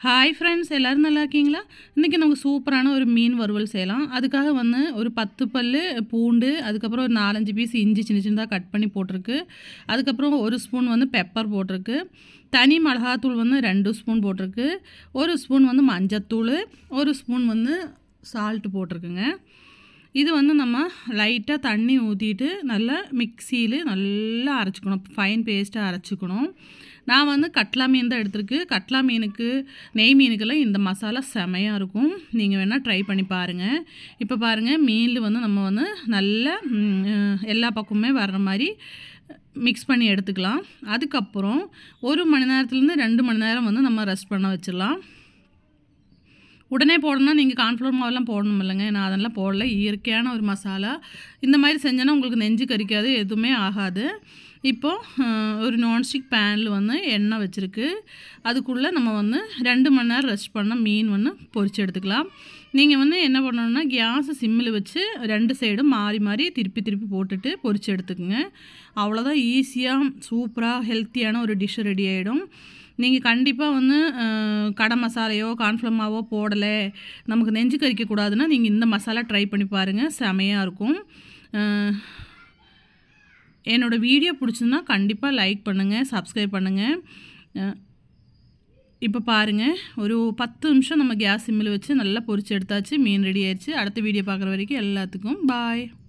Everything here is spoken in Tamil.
ஹாய் ஃப்ரெண்ட்ஸ், எல்லோரும் நல்லா இருக்கீங்களா? இன்றைக்கி நமக்கு சூப்பரான ஒரு மீன் வறுவல் செய்யலாம். அதுக்காக வந்து ஒரு 10 பல்லு பூண்டு, அதுக்கப்புறம் ஒரு 4-5 பீஸ் இஞ்சி சின்ன சின்னதாக கட் பண்ணி போட்டிருக்கு. அதுக்கப்புறம் 1 ஸ்பூன் வந்து பெப்பர் போட்டிருக்கு. தனி மிளகாத்தூள் வந்து 2 ஸ்பூன் போட்டிருக்கு. 1 ஸ்பூன் வந்து மஞ்சத்தூள், 1 ஸ்பூன் வந்து சால்ட்டு போட்டிருக்குங்க. இது வந்து நம்ம லைட்டாக தண்ணி ஊற்றிட்டு நல்லா மிக்சியில் நல்லா அரைச்சிக்கணும், ஃபைன் பேஸ்ட்டாக அரைச்சிக்கணும். நான் வந்து கட்லா மீன் தான் எடுத்துருக்கு. கட்லா மீனுக்கு, நெய் மீனுக்கெல்லாம் இந்த மசாலா செமையாக இருக்கும். நீங்கள் வேணால் ட்ரை பண்ணி பாருங்கள். இப்போ பாருங்கள், மீனில் வந்து நம்ம வந்து நல்லா எல்லா பக்கமுமே வர்ற மாதிரி மிக்ஸ் பண்ணி எடுத்துக்கலாம். அதுக்கப்புறம் 1 மணி நேரத்துலேருந்து 2 மணி நேரம் வந்து நம்ம ரெஸ்ட் பண்ண வச்சிடலாம். உடனே போடணும்னா நீங்கள் கார்ன்ஃப்ளவர் மாவெல்லாம் போடணும் இல்லைங்க, நான் அதெல்லாம் போடல. இயற்கையான ஒரு மசாலா. இந்த மாதிரி செஞ்சோன்னா உங்களுக்கு நெஞ்சு கறிக்காது, எதுவுமே ஆகாது. இப்போது ஒரு நான்ஸ்டிக் பேனில் வந்து எண்ணெய் வச்சுருக்கு. அதுக்குள்ளே நம்ம வந்து 2 மணி நேரம் ரெஸ்ட் பண்ண மீன் வந்து பொரிச்சு எடுத்துக்கலாம். நீங்கள் வந்து என்ன பண்ணணுன்னா, கேஸை சிம்மில் வச்சு 2 சைடும் மாறி மாறி திருப்பி திருப்பி போட்டுட்டு பொரிச்சு எடுத்துக்குங்க. அவ்வளோதான், ஈஸியாக சூப்பராக ஹெல்த்தியான ஒரு டிஷ் ரெடி ஆகிடும். நீங்கள் கண்டிப்பாக வந்து கடை மசாலையோ கார்ன்ஃப்ளவர் மாவோ போடலை, நமக்கு நெஞ்சு கறிக்கக்கூடாதுன்னா நீங்கள் இந்த மசாலா ட்ரை பண்ணி பாருங்கள், செமையாக இருக்கும். என்னோடய வீடியோ பிடிச்சிருந்தா கண்டிப்பாக லைக் பண்ணுங்கள், சப்ஸ்கிரைப் பண்ணுங்கள். இப்போ பாருங்கள், ஒரு 10 நிமிஷம் நம்ம கேஸ் சிம்மில் வச்சு நல்லா பொரிச்சு எடுத்தாச்சு. மீன் ரெடி ஆயிடுச்சு. அடுத்த வீடியோ பார்க்குற வரைக்கும் எல்லாத்துக்கும் பாய்.